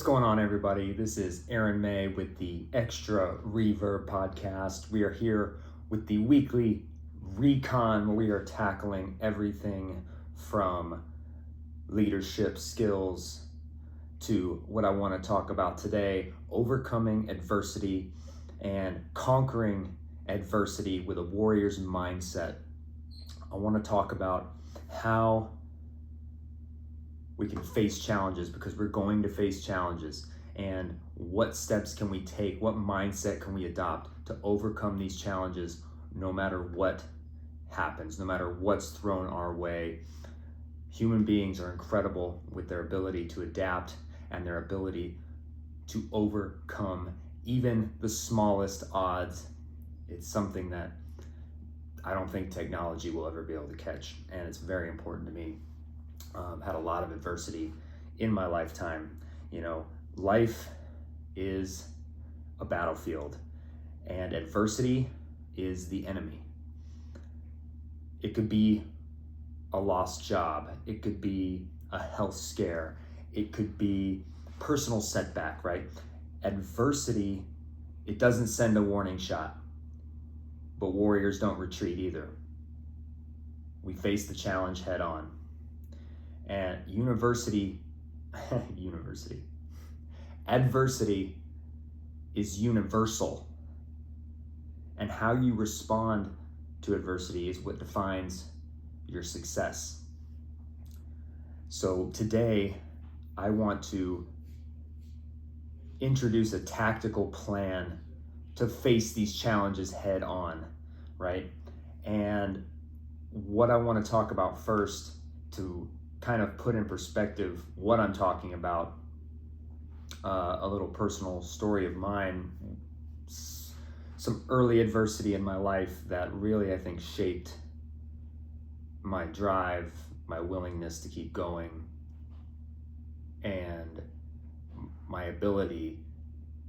What's going on, everybody? This is Aaron May with the Extra Rvrb podcast. We are here with the weekly recon where we are tackling everything from leadership skills to what I want to talk about today, overcoming adversity and conquering adversity with a warrior's mindset. I want to talk about how we can face challenges, because we're going to face challenges, and what steps can we take, what mindset can we adopt to overcome these challenges no matter what happens, no matter what's thrown our way. Human beings are incredible with their ability to adapt and their ability to overcome even the smallest odds. It's something that I don't think technology will ever be able to catch, and it's very important to me. Had a lot of adversity in my lifetime. Life is a battlefield, and adversity is the enemy. It could be a lost job. It could be a health scare. It could be personal setback, right? Adversity, it doesn't send a warning shot, but warriors don't retreat either. We face the challenge head on. And adversity is universal, and how you respond to adversity is what defines your success. So today I want to introduce a tactical plan to face these challenges head on, right? And what I want to talk about first, to kind of put in perspective what I'm talking about, a little personal story of mine, some early adversity in my life that really, I think, shaped my drive, my willingness to keep going, and my ability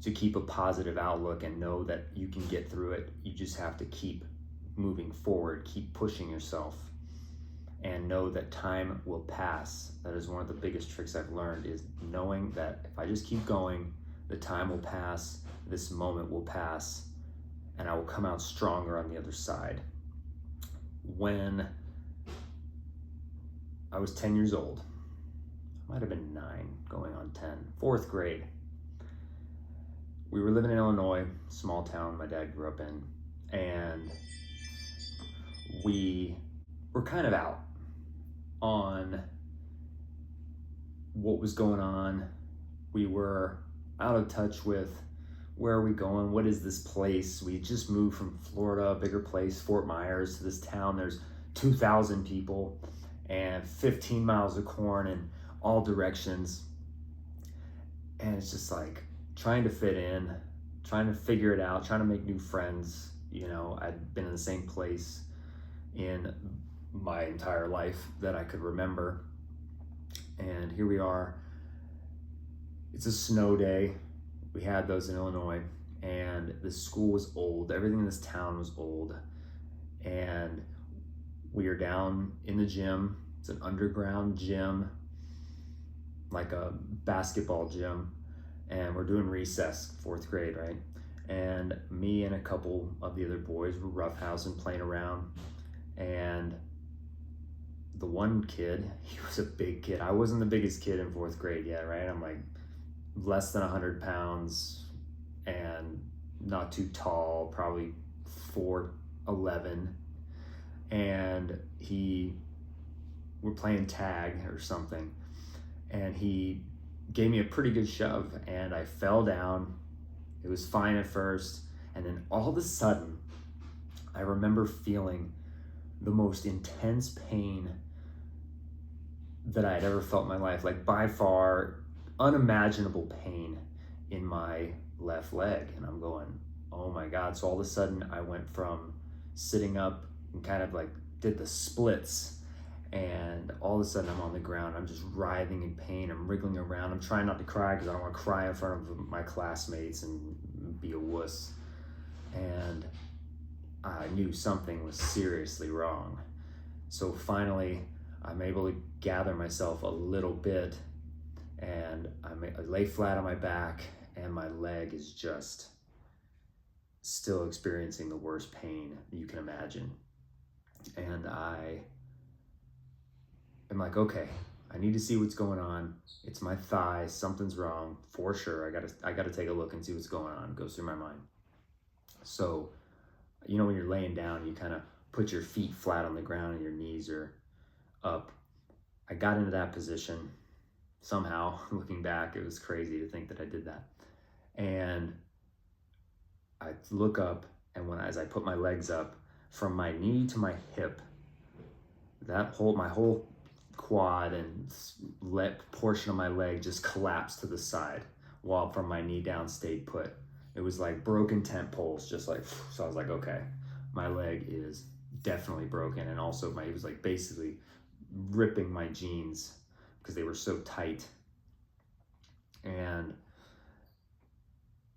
to keep a positive outlook and know that you can get through it. You just have to keep moving forward, keep pushing yourself, and know that time will pass. That is one of the biggest tricks I've learned, is knowing that if I just keep going, the time will pass, this moment will pass, and I will come out stronger on the other side. When I was 10 years old, I might have been 9, going on 10, 4th grade, we were living in Illinois, small town my dad grew up in, and we were kind of out on what was going on. We were out of touch with where are we going, what is this place. We just moved from Florida, a bigger place, Fort Myers, to this town. There's 2,000 people and 15 miles of corn in all directions, and it's just like trying to fit in, trying to figure it out, trying to make new friends. I'd been in the same place in my entire life that I could remember, and here we are. It's a snow day. We had those in Illinois, and the school was old. Everything in this town was old, and we are down in the gym. It's an underground gym, like a basketball gym, and we're doing recess, 4th grade, right? And me and a couple of the other boys were roughhousing, playing around, and the one kid, he was a big kid. I wasn't the biggest kid in 4th grade yet, right? I'm like less than 100 pounds and not too tall, probably 4'11". And we're playing tag or something, and he gave me a pretty good shove, and I fell down. It was fine at first, and then all of a sudden, I remember feeling the most intense pain that I had ever felt in my life, like by far unimaginable pain in my left leg. And I'm going, oh my God. So all of a sudden I went from sitting up and kind of like did the splits, and all of a sudden I'm on the ground. I'm just writhing in pain. I'm wriggling around. I'm trying not to cry because I don't want to cry in front of my classmates and be a wuss. And I knew something was seriously wrong. So finally, I'm able to gather myself a little bit, and I lay flat on my back, and my leg is just still experiencing the worst pain you can imagine. And I am like, okay, I need to see what's going on. It's my thigh, something's wrong for sure. I gotta take a look and see what's going on. It goes through my mind. So, you know, when you're laying down, you kind of put your feet flat on the ground and your knees are up. I got into that position somehow. Looking back, it was crazy to think that I did that. And I look up, and as I put my legs up, from my knee to my hip, my whole quad and portion of my leg just collapsed to the side, while from my knee down stayed put. It was like broken tent poles, just like, so I was like, okay, my leg is definitely broken. And also it was like basically ripping my jeans because they were so tight. And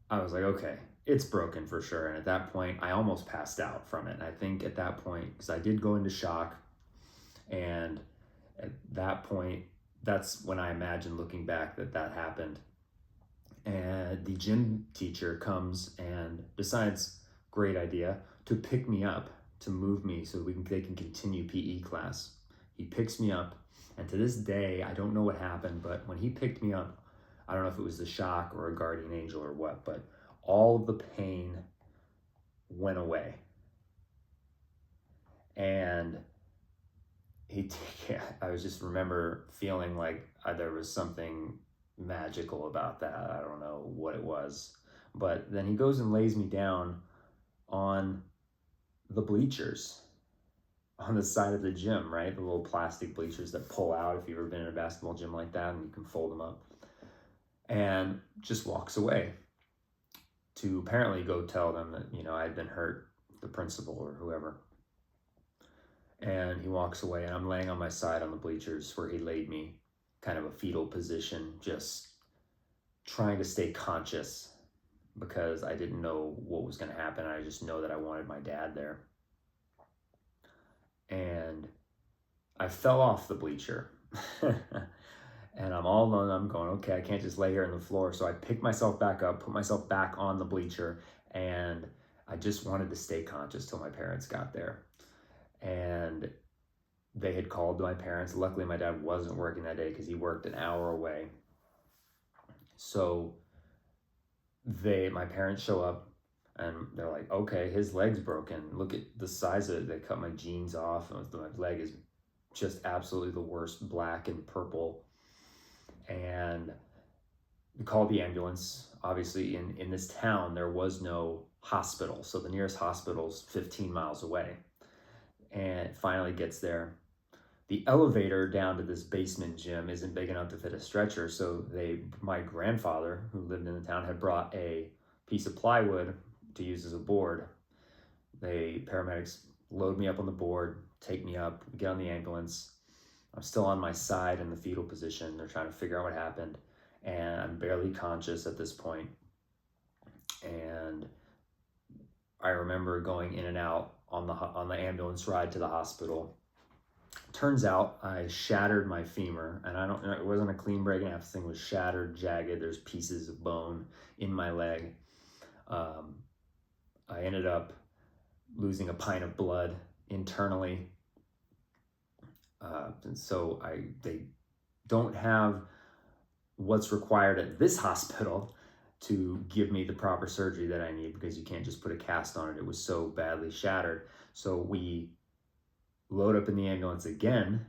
I was like, okay, it's broken for sure. And at that point, I almost passed out from it. And I think at that point, because I did go into shock, and at that point, that's when I imagined, looking back, that happened. And the gym teacher comes and decides, great idea, to pick me up, to move me so they can continue PE class. He picks me up, and to this day, I don't know what happened, but when he picked me up, I don't know if it was the shock or a guardian angel or what, but all of the pain went away. And I just remember feeling like there was something magical about that. I don't know what it was. But then he goes and lays me down on the bleachers on the side of the gym, right? The little plastic bleachers that pull out if you've ever been in a basketball gym like that, and you can fold them up. And just walks away to apparently go tell them that, you know, I'd been hurt, the principal or whoever. And he walks away, and I'm laying on my side on the bleachers where he laid me, kind of a fetal position, just trying to stay conscious because I didn't know what was going to happen. I just know that I wanted my dad there. And I fell off the bleacher. And I'm all alone. I'm going, okay, I can't just lay here on the floor. So I picked myself back up, put myself back on the bleacher, and I just wanted to stay conscious till my parents got there. And they had called my parents. Luckily, my dad wasn't working that day because he worked an hour away. So my parents show up, and they're like, okay, his leg's broken. Look at the size of it. They cut my jeans off, and my leg is just absolutely the worst, black and purple. And we called the ambulance. Obviously, in this town, there was no hospital. So the nearest hospital's 15 miles away. And it finally gets there. The elevator down to this basement gym isn't big enough to fit a stretcher. So my grandfather, who lived in the town, had brought a piece of plywood to use as a board. Paramedics load me up on the board, take me up, get on the ambulance. I'm still on my side in the fetal position. They're trying to figure out what happened. And I'm barely conscious at this point. And I remember going in and out on the ambulance ride to the hospital. Turns out I shattered my femur, and it wasn't a clean break. And half the thing was shattered, jagged. There's pieces of bone in my leg. I ended up losing a pint of blood internally. And so they don't have what's required at this hospital to give me the proper surgery that I need, because you can't just put a cast on it. It was so badly shattered. So we load up in the ambulance again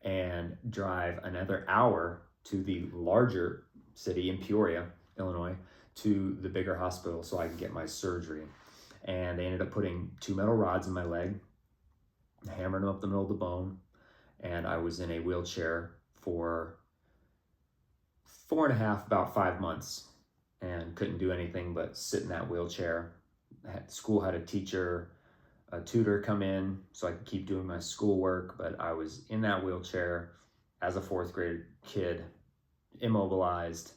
and drive another hour to the larger city in Peoria, Illinois, to the bigger hospital so I can get my surgery. And they ended up putting 2 metal rods in my leg, hammered them up the middle of the bone, and I was in a wheelchair for 4.5, about 5 months, and couldn't do anything but sit in that wheelchair. School had a tutor come in so I could keep doing my schoolwork, but I was in that wheelchair as a 4th grade kid, immobilized,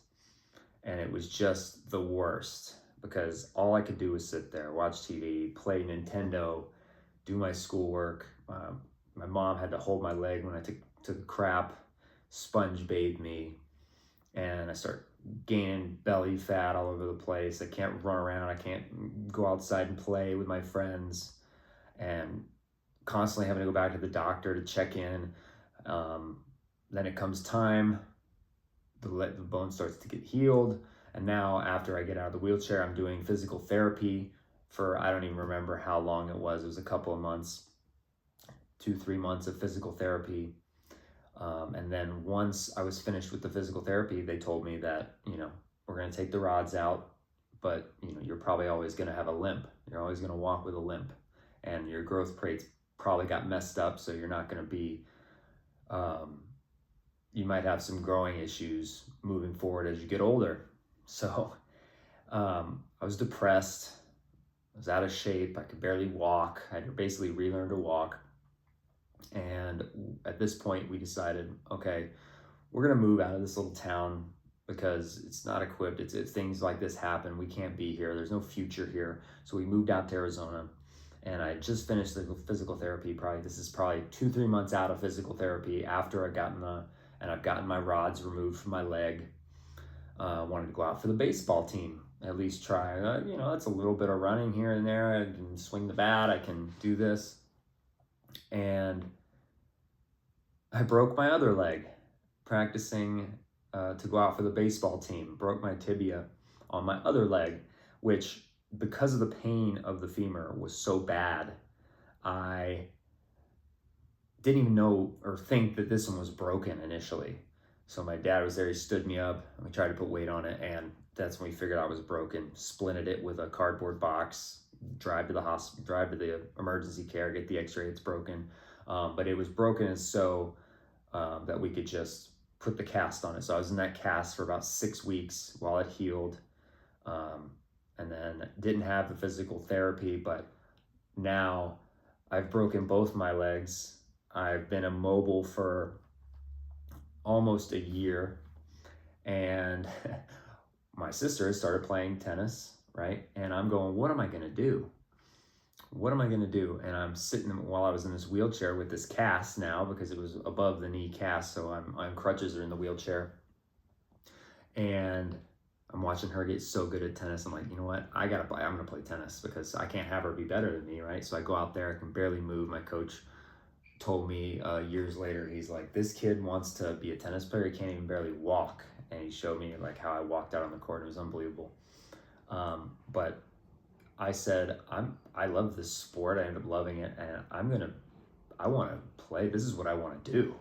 and it was just the worst because all I could do was sit there, watch TV, play Nintendo, do my schoolwork. My mom had to hold my leg when I took a crap, sponge bathe me, and I start gaining belly fat all over the place. I can't run around. I can't go outside and play with my friends, and constantly having to go back to the doctor to check in. Then it comes time, the bone starts to get healed. And now after I get out of the wheelchair, I'm doing physical therapy for, I don't even remember how long it was. It was a couple of months, 2-3 months of physical therapy. And then once I was finished with the physical therapy, they told me that, we're going to take the rods out, but, you're probably always going to have a limp. You're always going to walk with a limp, and your growth plates probably got messed up. So you're not going to be, you might have some growing issues moving forward as you get older. So I was depressed. I was out of shape. I could barely walk. I had to basically relearn to walk. And at this point, we decided, okay, we're going to move out of this little town because it's not equipped. It's things like this happen. We can't be here. There's no future here. So we moved out to Arizona, and I just finished the physical therapy. This is probably 2-3 months out of physical therapy after I've gotten my rods removed from my leg. Wanted to go out for the baseball team, at least try. It's a little bit of running here and there. I can swing the bat. I can do this. And I broke my other leg practicing to go out for the baseball team. Broke my tibia on my other leg, which, because of the pain of the femur, was so bad, I didn't even know or think that this one was broken initially. So my dad was there, he stood me up, and we tried to put weight on it, and that's when we figured out it was broken. Splinted it with a cardboard box, drive to the hospital, drive to the emergency care, get the x-ray, it's broken. But it was broken so that we could just put the cast on it. So I was in that cast for about 6 weeks while it healed. And then didn't have the physical therapy, but now I've broken both my legs. I've been immobile for almost a year, and my sister has started playing tennis, right? And I'm going, what am I gonna do? What am I gonna do? And I'm sitting, while I was in this wheelchair with this cast now, because it was above the knee cast, so I'm on crutches or in the wheelchair. And I'm watching her get so good at tennis. I'm like, you know what? I'm gonna play tennis because I can't have her be better than me, right? So I go out there, I can barely move. My coach told me years later, he's like, this kid wants to be a tennis player. He can't even barely walk. And he showed me like how I walked out on the court. It was unbelievable. But I said, I love this sport. I ended up loving it, and I want to play. This is what I want to do.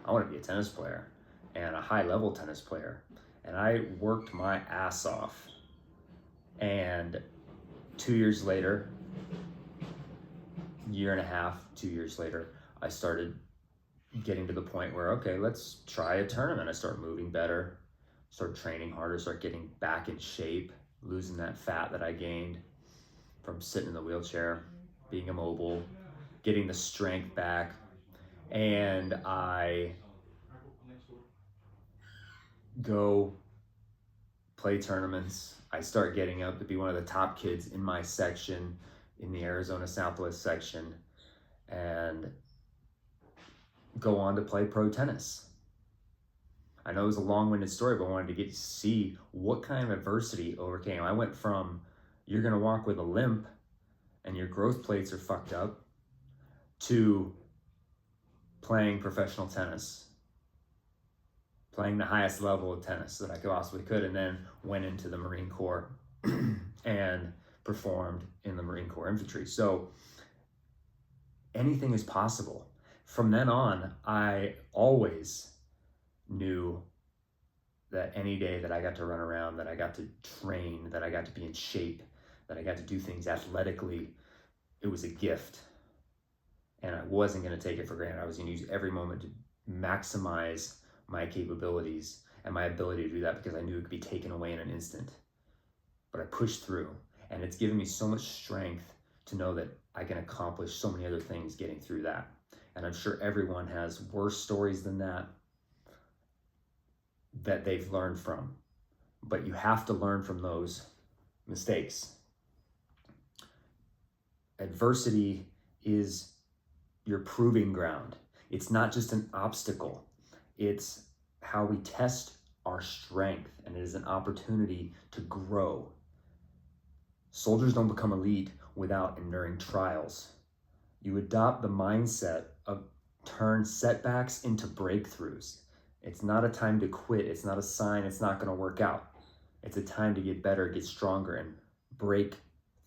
I want to be a tennis player, and a high level tennis player. And I worked my ass off. And 2 years later, year and a half, 2 years later, I started getting to the point where, okay, let's try a tournament. I start moving better, start training harder, start getting back in shape, losing that fat that I gained from sitting in the wheelchair, being immobile, getting the strength back. And I go play tournaments. I start getting up to be one of the top kids in my section, in the Arizona Southwest section, and go on to play pro tennis. I know it was a long-winded story, but I wanted to get to see what kind of adversity overcame. I went from, you're gonna walk with a limp and your growth plates are fucked up, to playing professional tennis, playing the highest level of tennis that I possibly could, and then went into the Marine Corps and performed in the Marine Corps infantry. So anything is possible. From then on, I always knew that any day that I got to run around, that I got to train, that I got to be in shape, that I got to do things athletically, it was a gift. And I wasn't going to take it for granted. I was going to use every moment to maximize my capabilities and my ability to do that, because I knew it could be taken away in an instant. But I pushed through, and it's given me so much strength to know that I can accomplish so many other things getting through that. And I'm sure everyone has worse stories than that they've learned from. But you have to learn from those mistakes. Adversity is your proving ground. It's not just an obstacle. It's how we test our strength, and it is an opportunity to grow. Soldiers don't become elite without enduring trials. You adopt the mindset of turn setbacks into breakthroughs. It's not a time to quit. It's not a sign it's not going to work out. It's a time to get better, get stronger, and break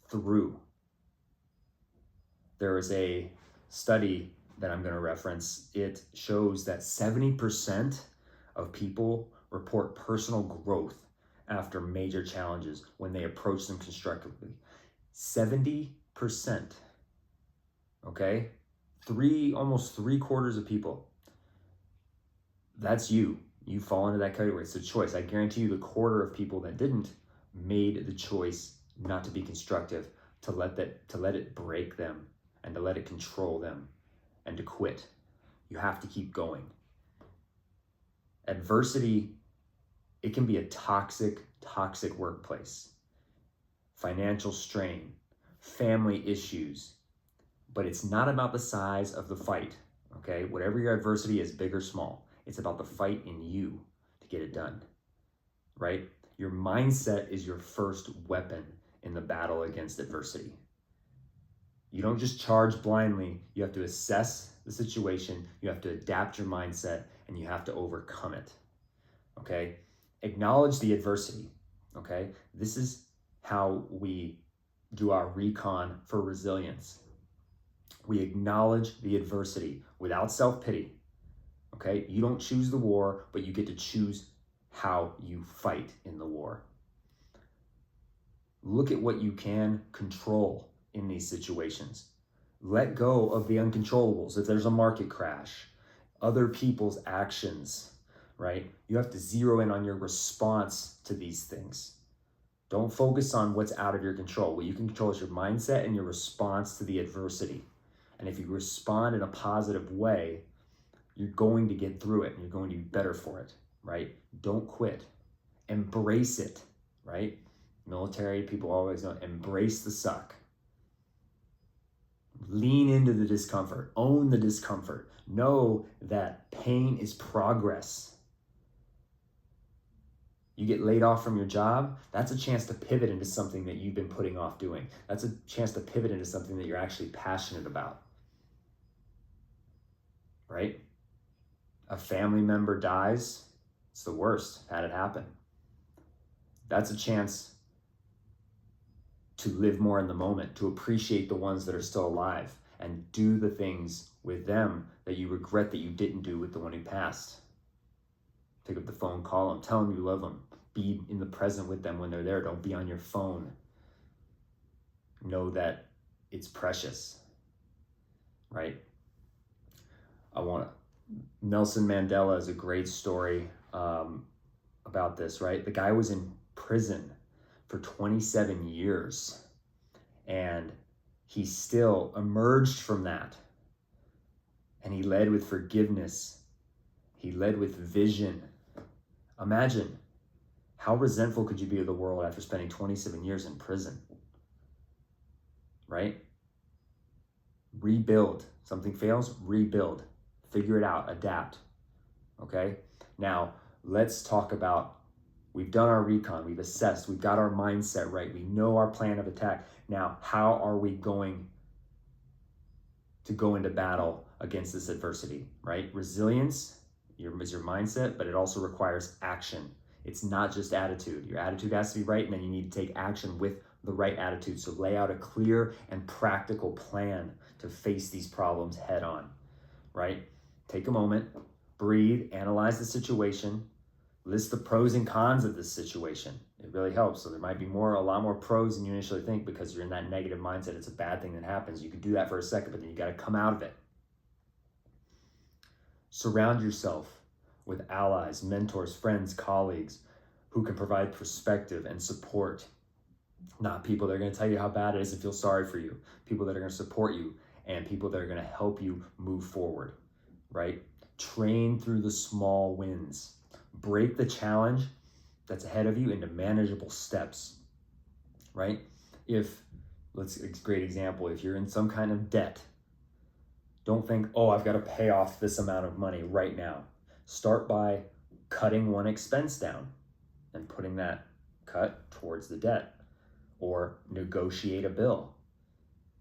through. There is a study that I'm going to reference. It shows that 70% of people report personal growth after major challenges when they approach them constructively. 70%. Okay? Almost 3/4 of people. That's you. You fall into that category. It's a choice. I guarantee you the quarter of people that didn't made the choice not to be constructive, to let it break them and to let it control them and to quit. You have to keep going. Adversity, it can be a toxic workplace. Financial strain, family issues, but it's not about the size of the fight, okay? Whatever your adversity is, big or small, it's about the fight in you to get it done, right? Your mindset is your first weapon in the battle against adversity. You don't just charge blindly. You have to assess the situation, you have to adapt your mindset, and you have to overcome it, okay? Acknowledge the adversity, okay? This is how we do our recon for resilience. We acknowledge the adversity without self-pity, okay? You don't choose the war, but you get to choose how you fight in the war. Look at what you can control in these situations. Let go of the uncontrollables. If there's a market crash, other people's actions, right? You have to zero in on your response to these things. Don't focus on what's out of your control. What you can control is your mindset and your response to the adversity. And if you respond in a positive way, you're going to get through it and you're going to be better for it, right? Don't quit. Embrace it, right? Military people always know, embrace the suck. Lean into the discomfort. Own the discomfort. Know that pain is progress. You get laid off from your job, that's a chance to pivot into something that you've been putting off doing. That's a chance to pivot into something that you're actually passionate about, right? A family member dies, it's the worst, had it happen. That's a chance to live more in the moment, to appreciate the ones that are still alive and do the things with them that you regret that you didn't do with the one who passed. Pick up the phone, call them, tell them you love them. Be in the present with them when they're there. Don't be on your phone. Know that it's precious, right? Nelson Mandela is a great story about this, right? The guy was in prison for 27 years and he still emerged from that. And he led with forgiveness. He led with vision. Imagine, how resentful could you be of the world after spending 27 years in prison, right? Rebuild. Something fails, rebuild. Figure it out, adapt, okay? Now, let's talk about, we've done our recon, we've assessed, we've got our mindset right, we know our plan of attack. Now, how are we going to go into battle against this adversity, right? Resilience is your mindset, but it also requires action. It's not just attitude. Your attitude has to be right, and then you need to take action with the right attitude. So lay out a clear and practical plan to face these problems head on, right? Take a moment, breathe, analyze the situation, list the pros and cons of this situation. It really helps. So there might be a lot more pros than you initially think because you're in that negative mindset. It's a bad thing that happens. You can do that for a second, but then you got to come out of it. Surround yourself with allies, mentors, friends, colleagues who can provide perspective and support. Not people that are going to tell you how bad it is and feel sorry for you. People that are going to support you and people that are going to help you move forward, right? Train through the small wins. Break the challenge that's ahead of you into manageable steps, right? A great example, if you're in some kind of debt, don't think, oh, I've got to pay off this amount of money right now. Start by cutting one expense down and putting that cut towards the debt, or negotiate a bill.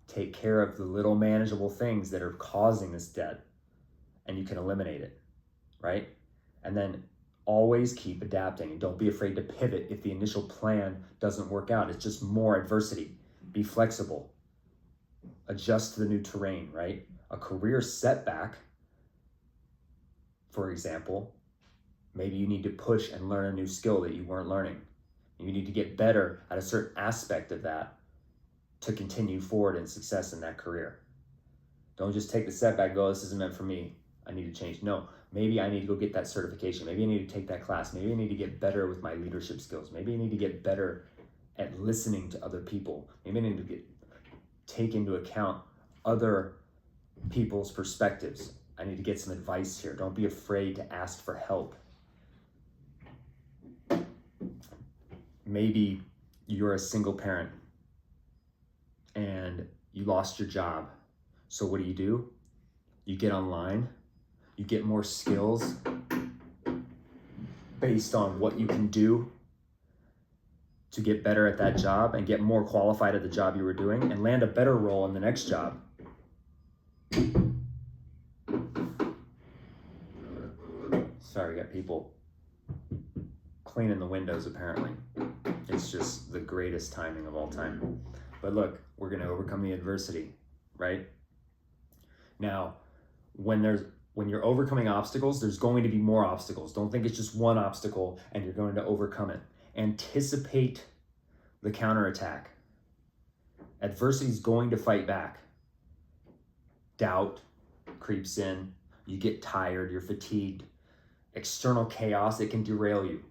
Take care of the little manageable things that are causing this debt, and you can eliminate it, right? And then always keep adapting, and don't be afraid to pivot if the initial plan doesn't work out. It's just more adversity. Be flexible. Adjust to the new terrain, right? A career setback, for example, maybe you need to push and learn a new skill that you weren't learning. You need to get better at a certain aspect of that to continue forward in success in that career. Don't just take the setback and go, this isn't meant for me, I need to change. No, maybe I need to go get that certification. Maybe I need to take that class. Maybe I need to get better with my leadership skills. Maybe I need to get better at listening to other people. Maybe I need to take into account other people's perspectives. I need to get some advice here. Don't be afraid to ask for help. Maybe you're a single parent and you lost your job. So what do? You get online, you get more skills based on what you can do to get better at that job and get more qualified at the job you were doing and land a better role in the next job. Sorry, got people cleaning the windows apparently. It's just the greatest timing of all time. But look, we're going to overcome the adversity, right? Now, when you're overcoming obstacles, there's going to be more obstacles. Don't think it's just one obstacle and you're going to overcome it. Anticipate the counterattack. Adversity is going to fight back. Doubt creeps in. You get tired, you're fatigued. External chaos, it can derail you.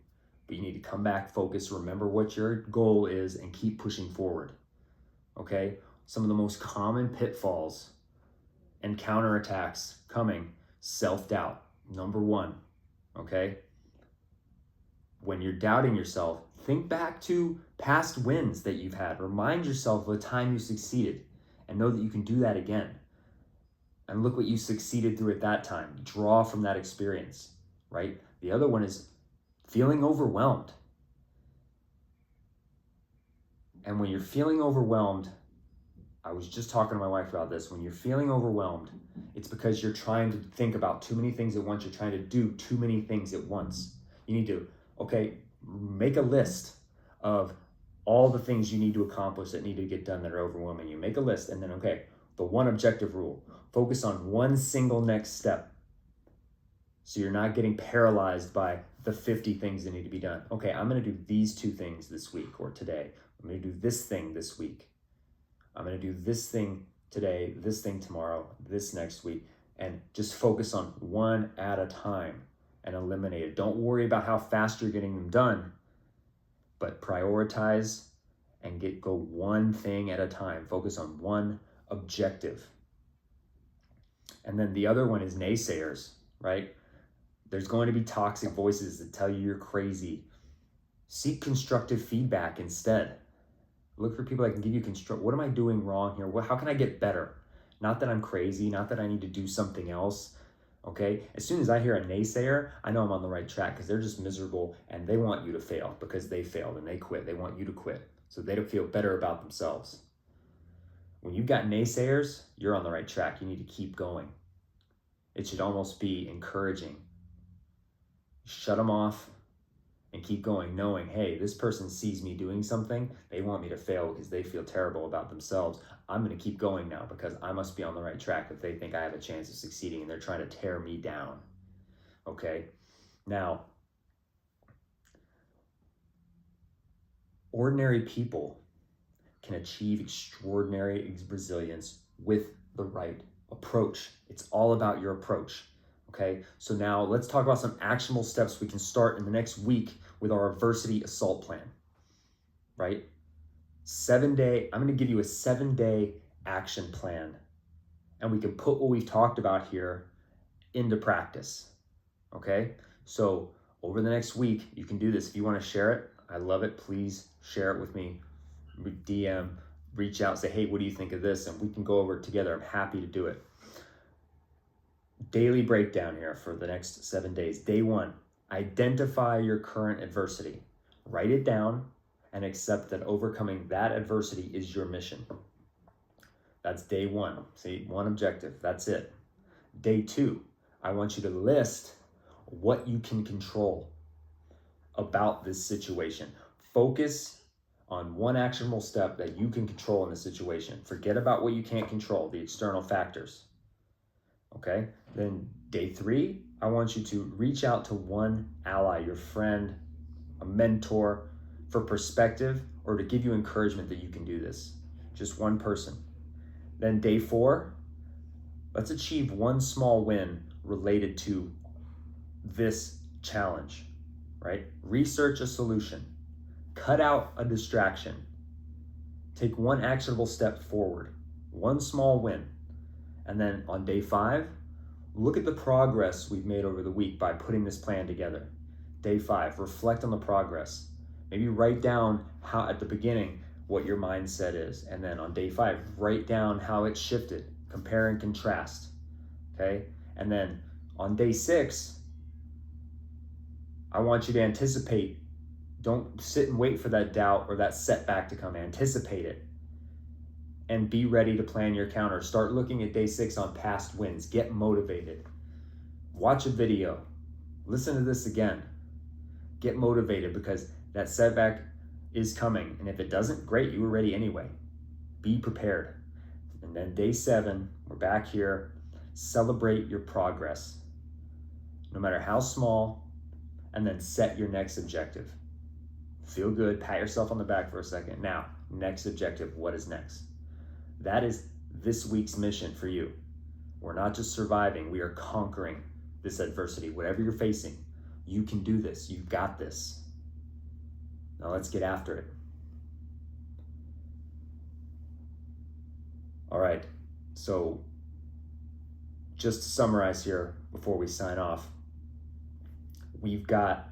But you need to come back, focus, remember what your goal is, and keep pushing forward. Okay? Some of the most common pitfalls and counterattacks coming, self-doubt, number one. Okay? When you're doubting yourself, think back to past wins that you've had. Remind yourself of a time you succeeded and know that you can do that again. And look what you succeeded through at that time. Draw from that experience, right? The other one is feeling overwhelmed. And when you're feeling overwhelmed, I was just talking to my wife about this. When you're feeling overwhelmed, it's because you're trying to think about too many things at once. You're trying to do too many things at once. You need to, make a list of all the things you need to accomplish that need to get done that are overwhelming you. Make a list and then, the one objective rule. Focus on one single next step. So you're not getting paralyzed by the 50 things that need to be done. Okay, I'm going to do these 2 things this week or today. I'm going to do this thing this week. I'm going to do this thing today, this thing tomorrow, this next week, and just focus on one at a time and eliminate it. Don't worry about how fast you're getting them done, but prioritize and go one thing at a time. Focus on one objective. And then the other one is naysayers, right? There's going to be toxic voices that tell you you're crazy. Seek constructive feedback instead. Look for people that can give you what am I doing wrong here? How can I get better? Not that I'm crazy, not that I need to do something else, okay? As soon as I hear a naysayer, I know I'm on the right track because they're just miserable and they want you to fail because they failed and they quit. They want you to quit so they don't feel better about themselves. When you've got naysayers, you're on the right track. You need to keep going. It should almost be encouraging. Shut them off and keep going, knowing, hey, this person sees me doing something. They want me to fail because they feel terrible about themselves. I'm going to keep going now because I must be on the right track if they think I have a chance of succeeding and they're trying to tear me down. Okay? Now, ordinary people can achieve extraordinary resilience with the right approach. It's all about your approach. Okay, so now let's talk about some actionable steps we can start in the next week with our adversity assault plan, right? I'm going to give you a 7-day action plan, and we can put what we've talked about here into practice, okay? So over the next week, you can do this. If you want to share it, I love it. Please share it with me. DM, reach out, say, hey, what do you think of this? And we can go over it together. I'm happy to do it. Daily breakdown here for the next 7 days. Day 1, Identify your current adversity. Write it down and accept that overcoming that adversity is your mission. That's day one. See, one objective. That's it. Day two, I want you to list what you can control about this situation. Focus on one actionable step that you can control in the situation. Forget about what you can't control, the external factors. Okay? Then day three, I want you to reach out to one ally, your friend, a mentor, for perspective or to give you encouragement that you can do this. Just one person. Then day four, let's achieve one small win related to this challenge, right? Research a solution. Cut out a distraction. Take one actionable step forward, one small win. And then on day five, look at the progress we've made over the week by putting this plan together. Day five, reflect on the progress. Maybe write down how at the beginning what your mindset is. And then on day five, write down how it shifted, compare and contrast. Okay? And then on day six, I want you to anticipate. Don't sit and wait for that doubt or that setback to come. Anticipate it and be ready to plan your counter. Start looking at day six on past wins. Get motivated. Watch a video. Listen to this again. Get motivated because that setback is coming. And if it doesn't, great, you were ready anyway. Be prepared. And then day seven, we're back here. Celebrate your progress, no matter how small, and then set your next objective. Feel good, pat yourself on the back for a second. Now, next objective, what is next? That is this week's mission for you. We're not just surviving, we are conquering this adversity. Whatever you're facing, you can do this, you've got this. Now let's get after it. All right, so just to summarize here before we sign off, we've got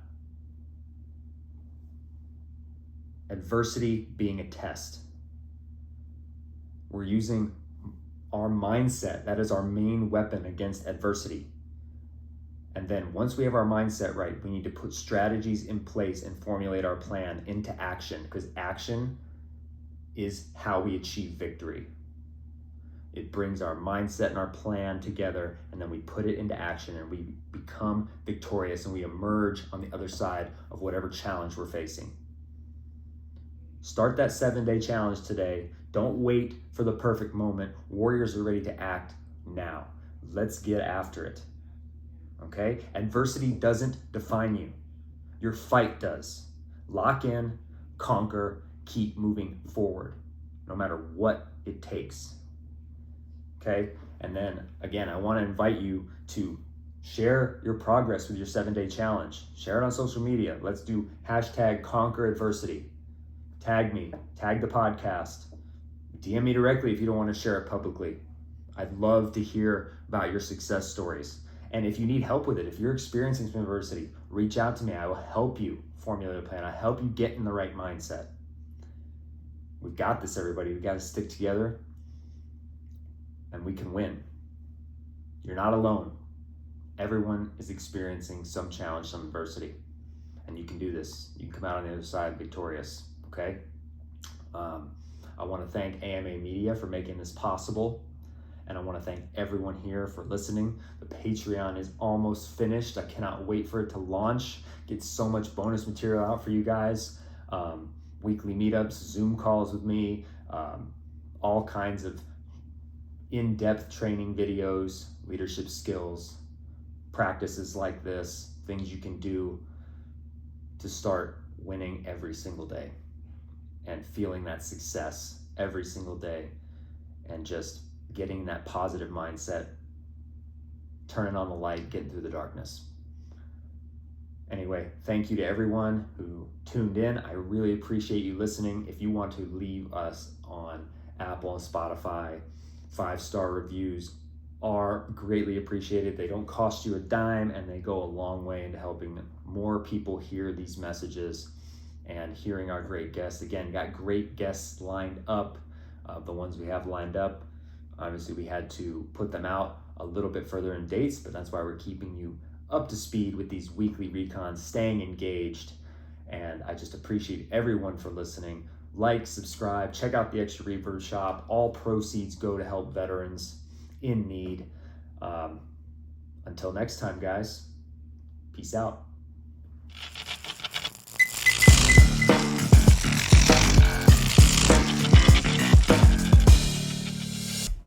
adversity being a test. We're using our mindset. That is our main weapon against adversity. And then once we have our mindset right, we need to put strategies in place and formulate our plan into action, because action is how we achieve victory. It brings our mindset and our plan together, and then we put it into action and we become victorious and we emerge on the other side of whatever challenge we're facing. Start that 7-day challenge today. Don't wait for the perfect moment. Warriors are ready to act now. Let's get after it. Okay? Adversity doesn't define you. Your fight does. Lock in, conquer, keep moving forward, no matter what it takes. Okay? And then again, I want to invite you to share your progress with your 7-day challenge. Share it on social media. Let's do #ConquerAdversity. Tag me, tag the podcast. DM me directly if you don't want to share it publicly. I'd love to hear about your success stories. And if you need help with it, if you're experiencing some adversity, reach out to me. I will help you formulate a plan. I'll help you get in the right mindset. We've got this, everybody. We've got to stick together and we can win. You're not alone. Everyone is experiencing some challenge, some adversity, and you can do this. You can come out on the other side victorious, okay? I want to thank AMA Media for making this possible, and I want to thank everyone here for listening. The Patreon is almost finished. I cannot wait for it to launch. Get so much bonus material out for you guys. Weekly meetups, Zoom calls with me, all kinds of in-depth training videos, leadership skills, practices like this, things you can do to start winning every single day and feeling that success every single day and just getting that positive mindset, turning on the light, getting through the darkness. Anyway, thank you to everyone who tuned in. I really appreciate you listening. If you want to leave us on Apple and Spotify, 5-star reviews are greatly appreciated. They don't cost you a dime and they go a long way into helping more people hear these messages and hearing our great guests. Again, got great guests lined up. The ones we have lined up, obviously we had to put them out a little bit further in dates, but that's why we're keeping you up to speed with these weekly recons, staying engaged. And I just appreciate everyone for listening. Like, subscribe, check out the Extra Rvrb shop. All proceeds go to help veterans in need. Until next time, guys, peace out.